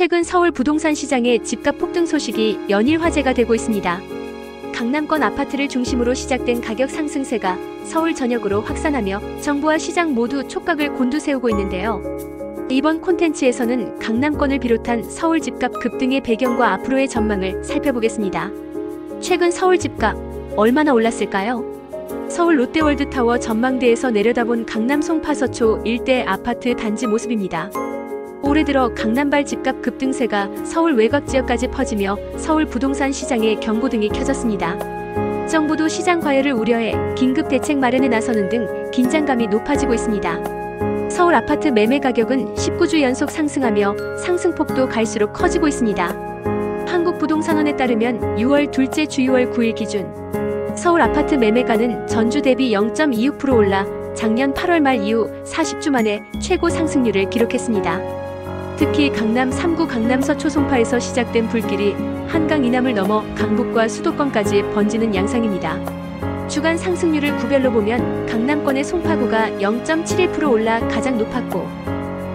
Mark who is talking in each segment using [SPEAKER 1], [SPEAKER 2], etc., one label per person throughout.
[SPEAKER 1] 최근 서울 부동산 시장의 집값 폭등 소식이 연일 화제가 되고 있습니다. 강남권 아파트를 중심으로 시작된 가격 상승세가 서울 전역으로 확산하며 정부와 시장 모두 촉각을 곤두세우고 있는데요. 이번 콘텐츠에서는 강남권을 비롯한 서울 집값 급등의 배경과 앞으로의 전망을 살펴보겠습니다. 최근 서울 집값 얼마나 올랐을까요? 서울 롯데월드타워 전망대에서 내려다본 강남 송파서초 일대 아파트 단지 모습입니다. 올해 들어 강남발 집값 급등세가 서울 외곽 지역까지 퍼지며 서울 부동산 시장에 경고등이 켜졌습니다. 정부도 시장 과열을 우려해 긴급 대책 마련에 나서는 등 긴장감이 높아지고 있습니다. 서울 아파트 매매 가격은 19주 연속 상승하며 상승폭도 갈수록 커지고 있습니다. 한국부동산원에 따르면 6월 둘째 주 6월 9일 기준 서울 아파트 매매가는 전주 대비 0.26% 올라 작년 8월 말 이후 40주 만에 최고 상승률을 기록했습니다. 특히 강남 3구 강남 서초 송파에서 시작된 불길이 한강 이남을 넘어 강북과 수도권까지 번지는 양상입니다. 주간 상승률을 구별로 보면 강남권의 송파구가 0.71% 올라 가장 높았고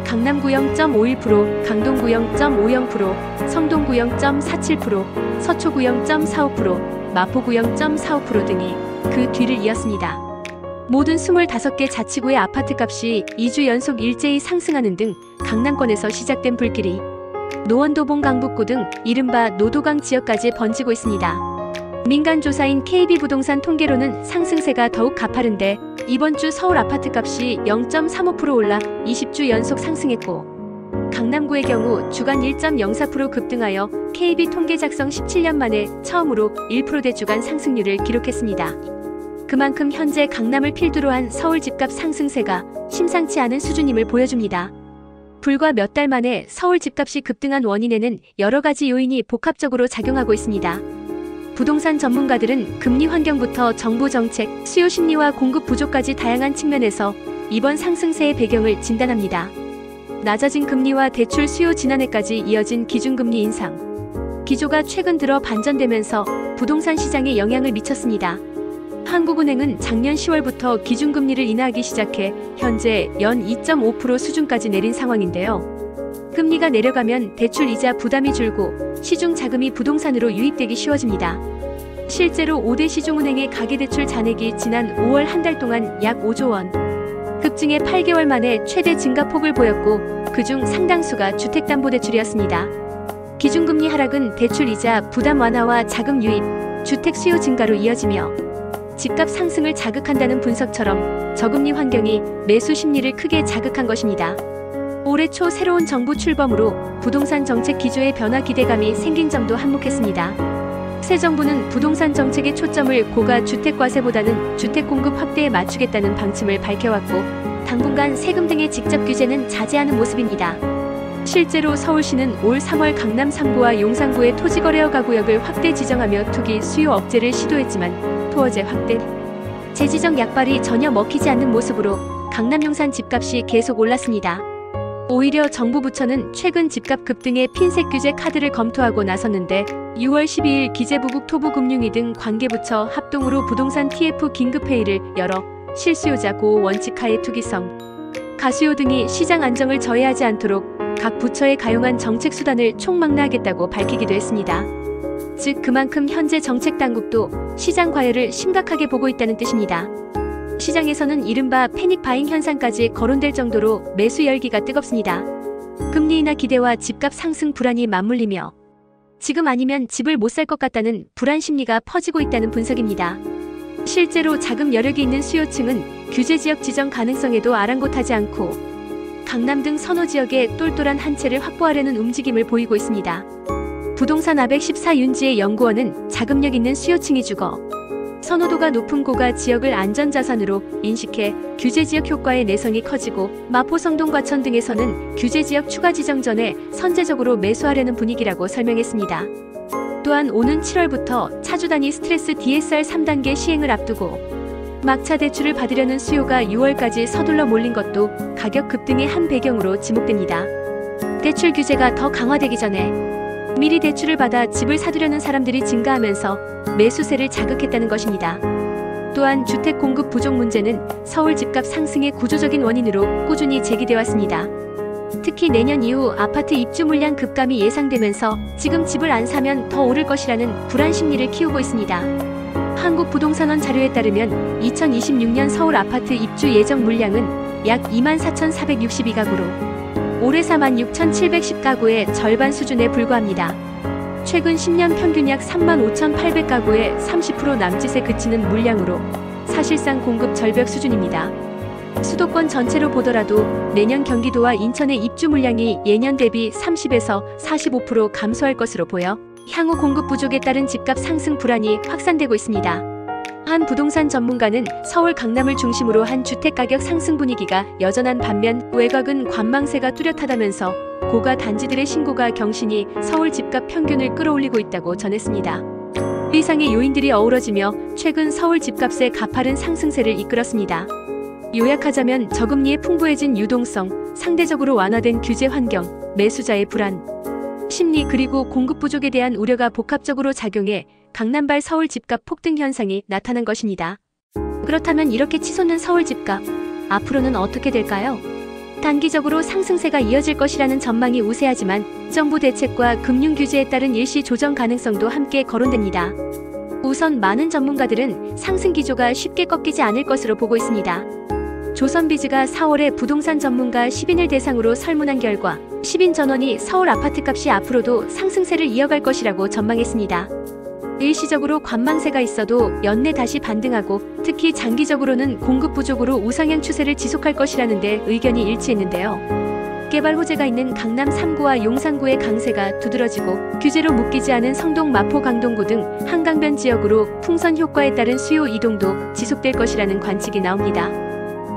[SPEAKER 1] 강남구 0.51%, 강동구 0.50%, 성동구 0.47%, 서초구 0.45%, 마포구 0.45% 등이 그 뒤를 이었습니다. 모든 25개 자치구의 아파트값이 2주 연속 일제히 상승하는 등 강남권에서 시작된 불길이 노원도봉 강북구 등 이른바 노도강 지역까지 번지고 있습니다. 민간조사인 KB부동산 통계로는 상승세가 더욱 가파른데 이번 주 서울 아파트값이 0.35% 올라 20주 연속 상승했고 강남구의 경우 주간 1.04% 급등하여 KB 통계 작성 17년 만에 처음으로 1%대 주간 상승률을 기록했습니다. 그만큼 현재 강남을 필두로 한 서울 집값 상승세가 심상치 않은 수준임을 보여줍니다. 불과 몇 달 만에 서울 집값이 급등한 원인에는 여러 가지 요인이 복합적으로 작용하고 있습니다. 부동산 전문가들은 금리 환경부터 정부 정책, 수요 심리와 공급 부족까지 다양한 측면에서 이번 상승세의 배경을 진단합니다. 낮아진 금리와 대출 수요 지난해까지 이어진 기준금리 인상. 기조가 최근 들어 반전되면서 부동산 시장에 영향을 미쳤습니다. 한국은행은 작년 10월부터 기준금리를 인하하기 시작해 현재 연 2.5% 수준까지 내린 상황인데요. 금리가 내려가면 대출 이자 부담이 줄고 시중 자금이 부동산으로 유입되기 쉬워집니다. 실제로 5대 시중은행의 가계대출 잔액이 지난 5월 한 달 동안 약 5조 원. 급증해 8개월 만에 최대 증가폭을 보였고 그중 상당수가 주택담보대출이었습니다. 기준금리 하락은 대출 이자 부담 완화와 자금 유입, 주택 수요 증가로 이어지며 집값 상승을 자극한다는 분석처럼 저금리 환경이 매수 심리를 크게 자극한 것입니다. 올해 초 새로운 정부 출범으로 부동산 정책 기조의 변화 기대감이 생긴 점도 한몫했습니다. 새 정부는 부동산 정책의 초점을 고가 주택과세보다는 주택 공급 확대에 맞추겠다는 방침을 밝혀왔고 당분간 세금 등의 직접 규제는 자제하는 모습입니다. 실제로 서울시는 올 3월 강남 3구와 용산구의 토지거래허가 구역을 확대 지정하며 투기 수요 억제를 시도했지만 토어제 확대, 재지정 약발이 전혀 먹히지 않는 모습으로 강남 용산 집값이 계속 올랐습니다. 오히려 정부 부처는 최근 집값 급등의 핀셋 규제 카드를 검토하고 나섰는데 6월 12일 기재부국 토부금융위 등 관계부처 합동으로 부동산 TF 긴급회의를 열어 실수요자 보호 원칙 하에 투기성, 가수요 등이 시장 안정을 저해하지 않도록 각 부처에 가용한 정책 수단을 총망라하겠다고 밝히기도 했습니다. 즉 그만큼 현재 정책 당국도 시장 과열을 심각하게 보고 있다는 뜻입니다. 시장에서는 이른바 패닉 바잉 현상까지 거론될 정도로 매수 열기가 뜨겁습니다. 금리 인하 기대와 집값 상승 불안이 맞물리며 지금 아니면 집을 못 살 것 같다는 불안 심리가 퍼지고 있다는 분석입니다. 실제로 자금 여력이 있는 수요층은 규제 지역 지정 가능성에도 아랑곳하지 않고 강남 등 선호 지역에 똘똘한 한 채를 확보하려는 움직임을 보이고 있습니다. 부동산 아백 14 윤지의 연구원은 자금력 있는 수요층이 죽어 선호도가 높은 고가 지역을 안전자산으로 인식해 규제지역 효과의 내성이 커지고 마포 성동 과천 등에서는 규제지역 추가 지정 전에 선제적으로 매수하려는 분위기라고 설명했습니다. 또한 오는 7월부터 차주 단위 스트레스 DSR 3단계 시행을 앞두고 막차 대출을 받으려는 수요가 6월까지 서둘러 몰린 것도 가격 급등의 한 배경으로 지목됩니다. 대출 규제가 더 강화되기 전에 미리 대출을 받아 집을 사두려는 사람들이 증가하면서 매수세를 자극했다는 것입니다. 또한 주택 공급 부족 문제는 서울 집값 상승의 구조적인 원인으로 꾸준히 제기돼 왔습니다. 특히 내년 이후 아파트 입주 물량 급감이 예상되면서 지금 집을 안 사면 더 오를 것이라는 불안 심리를 키우고 있습니다. 한국부동산원 자료에 따르면 2026년 서울 아파트 입주 예정 물량은 약 24,462가구로 올해 46,710가구의 절반 수준에 불과합니다. 최근 10년 평균 약 35,800가구의 30% 남짓에 그치는 물량으로 사실상 공급 절벽 수준입니다. 수도권 전체로 보더라도 내년 경기도와 인천의 입주 물량이 예년 대비 30에서 45% 감소할 것으로 보여 향후 공급 부족에 따른 집값 상승 불안이 확산되고 있습니다. 한 부동산 전문가는 서울 강남을 중심으로 한 주택가격 상승 분위기가 여전한 반면 외곽은 관망세가 뚜렷하다면서 고가 단지들의 신고가 경신이 서울 집값 평균을 끌어올리고 있다고 전했습니다. 이상의 요인들이 어우러지며 최근 서울 집값의 가파른 상승세를 이끌었습니다. 요약하자면 저금리에 풍부해진 유동성, 상대적으로 완화된 규제 환경, 매수자의 불안, 심리 그리고 공급 부족에 대한 우려가 복합적으로 작용해 강남발 서울 집값 폭등 현상이 나타난 것입니다. 그렇다면 이렇게 치솟는 서울 집값, 앞으로는 어떻게 될까요? 단기적으로 상승세가 이어질 것이라는 전망이 우세하지만 정부 대책과 금융 규제에 따른 일시 조정 가능성도 함께 거론됩니다. 우선 많은 전문가들은 상승 기조가 쉽게 꺾이지 않을 것으로 보고 있습니다. 조선비즈가 4월에 부동산 전문가 10인을 대상으로 설문한 결과 10인 전원이 서울 아파트값이 앞으로도 상승세를 이어갈 것이라고 전망했습니다. 일시적으로 관망세가 있어도 연내 다시 반등하고 특히 장기적으로는 공급 부족으로 우상향 추세를 지속할 것이라는 데 의견이 일치했는데요. 개발 호재가 있는 강남 3구와 용산구의 강세가 두드러지고 규제로 묶이지 않은 성동, 마포, 강동구 등 한강변 지역으로 풍선 효과에 따른 수요 이동도 지속될 것이라는 관측이 나옵니다.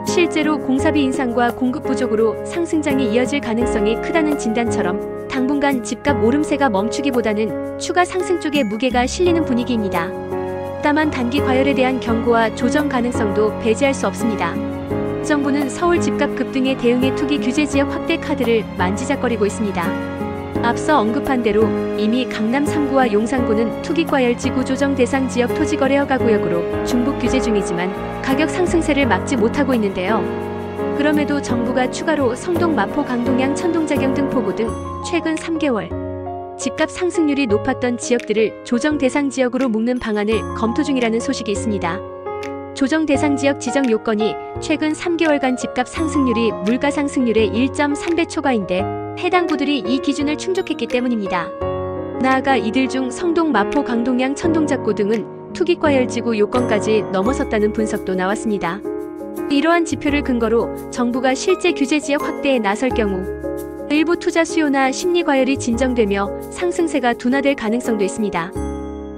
[SPEAKER 1] 실제로 공사비 인상과 공급 부족으로 상승장이 이어질 가능성이 크다는 진단처럼 당분간 집값 오름세가 멈추기보다는 추가 상승 쪽에 무게가 실리는 분위기입니다. 다만 단기 과열에 대한 경고와 조정 가능성도 배제할 수 없습니다. 정부는 서울 집값 급등에 대응해 투기 규제 지역 확대 카드를 만지작거리고 있습니다. 앞서 언급한 대로 이미 강남 3구와 용산구는 투기과열지구 조정 대상 지역 토지거래허가구역으로 중복 규제 중이지만 가격 상승세를 막지 못하고 있는데요. 그럼에도 정부가 추가로 성동, 마포, 강동양, 천동자경 등 포구 등 최근 3개월 집값 상승률이 높았던 지역들을 조정 대상 지역으로 묶는 방안을 검토 중이라는 소식이 있습니다. 조정 대상 지역 지정 요건이 최근 3개월간 집값 상승률이 물가 상승률의 1.3배 초과인데 해당 구들이 이 기준을 충족했기 때문입니다. 나아가 이들 중 성동, 마포, 강동양, 천동작구 등은 투기과열지구 요건까지 넘어섰다는 분석도 나왔습니다. 이러한 지표를 근거로 정부가 실제 규제지역 확대에 나설 경우 일부 투자 수요나 심리 과열이 진정되며 상승세가 둔화될 가능성도 있습니다.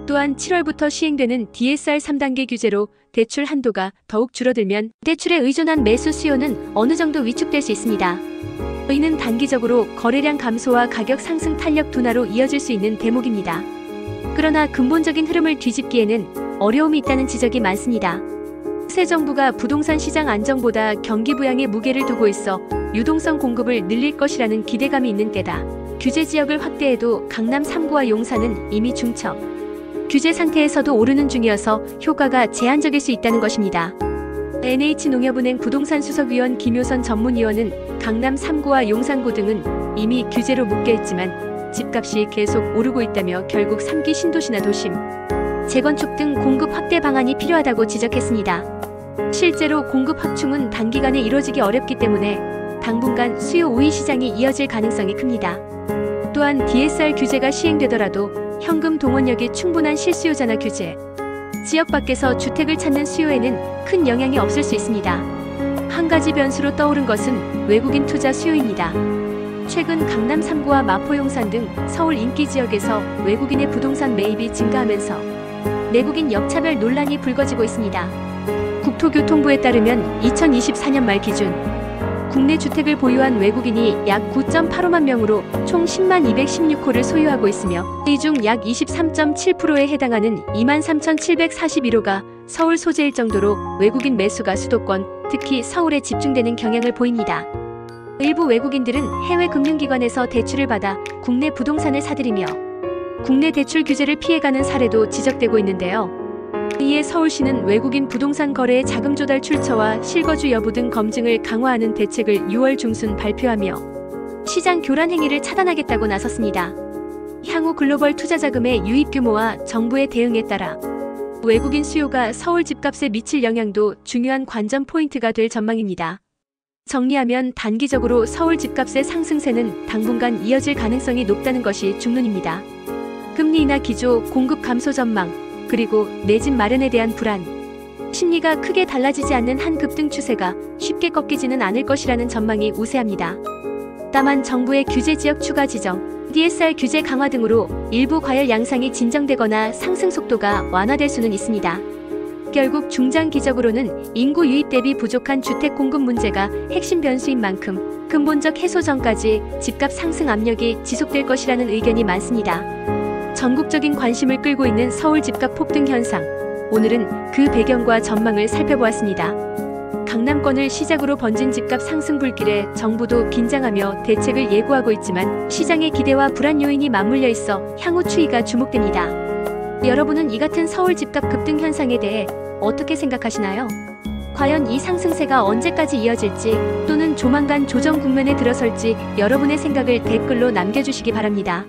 [SPEAKER 1] 또한 7월부터 시행되는 DSR 3단계 규제로 대출 한도가 더욱 줄어들면 대출에 의존한 매수 수요는 어느 정도 위축될 수 있습니다. 이는 단기적으로 거래량 감소와 가격 상승 탄력 둔화로 이어질 수 있는 대목입니다. 그러나 근본적인 흐름을 뒤집기에는 어려움이 있다는 지적이 많습니다. 새 정부가 부동산 시장 안정보다 경기 부양에 무게를 두고 있어 유동성 공급을 늘릴 것이라는 기대감이 있는 때다 규제 지역을 확대해도 강남 3구와 용산은 이미 중첩 규제 상태에서도 오르는 중이어서 효과가 제한적일 수 있다는 것입니다. NH농협은행 부동산 수석위원 김효선 전문위원은 강남 3구와 용산구 등은 이미 규제로 묶여있지만 집값이 계속 오르고 있다며 결국 3기 신도시나 도심, 재건축 등 공급 확대 방안이 필요하다고 지적했습니다. 실제로 공급 확충은 단기간에 이루어지기 어렵기 때문에 당분간 수요 우위 시장이 이어질 가능성이 큽니다. 또한 DSR 규제가 시행되더라도 현금 동원력이 충분한 실수요자나 규제, 지역 밖에서 주택을 찾는 수요에는 큰 영향이 없을 수 있습니다. 한 가지 변수로 떠오른 것은 외국인 투자 수요입니다. 최근 강남 3구와 마포, 용산 등 서울 인기 지역에서 외국인의 부동산 매입이 증가하면서 내국인 역차별 논란이 불거지고 있습니다. 국토교통부에 따르면 2024년 말 기준 국내 주택을 보유한 외국인이 약 9.85만 명으로 총 10만 216호를 소유하고 있으며 이 중 약 23.7%에 해당하는 23,741호가 서울 소재일 정도로 외국인 매수가 수도권, 특히 서울에 집중되는 경향을 보입니다. 일부 외국인들은 해외 금융기관에서 대출을 받아 국내 부동산을 사들이며 국내 대출 규제를 피해가는 사례도 지적되고 있는데요. 이에 서울시는 외국인 부동산 거래의 자금 조달 출처와 실거주 여부 등 검증을 강화하는 대책을 6월 중순 발표하며 시장 교란 행위를 차단하겠다고 나섰습니다. 향후 글로벌 투자 자금의 유입 규모와 정부의 대응에 따라 외국인 수요가 서울 집값에 미칠 영향도 중요한 관전 포인트가 될 전망입니다. 정리하면 단기적으로 서울 집값의 상승세는 당분간 이어질 가능성이 높다는 것이 중론입니다. 금리 인하 기조, 공급 감소 전망, 그리고 내 집 마련에 대한 불안, 심리가 크게 달라지지 않는 한 급등 추세가 쉽게 꺾이지는 않을 것이라는 전망이 우세합니다. 다만 정부의 규제 지역 추가 지정, DSR 규제 강화 등으로 일부 과열 양상이 진정되거나 상승 속도가 완화될 수는 있습니다. 결국 중장기적으로는 인구 유입 대비 부족한 주택 공급 문제가 핵심 변수인 만큼 근본적 해소 전까지 집값 상승 압력이 지속될 것이라는 의견이 많습니다. 전국적인 관심을 끌고 있는 서울 집값 폭등 현상, 오늘은 그 배경과 전망을 살펴보았습니다. 강남권을 시작으로 번진 집값 상승 불길에 정부도 긴장하며 대책을 예고하고 있지만 시장의 기대와 불안 요인이 맞물려 있어 향후 추이가 주목됩니다. 여러분은 이 같은 서울 집값 급등 현상에 대해 어떻게 생각하시나요? 과연 이 상승세가 언제까지 이어질지 또는 조만간 조정 국면에 들어설지 여러분의 생각을 댓글로 남겨주시기 바랍니다.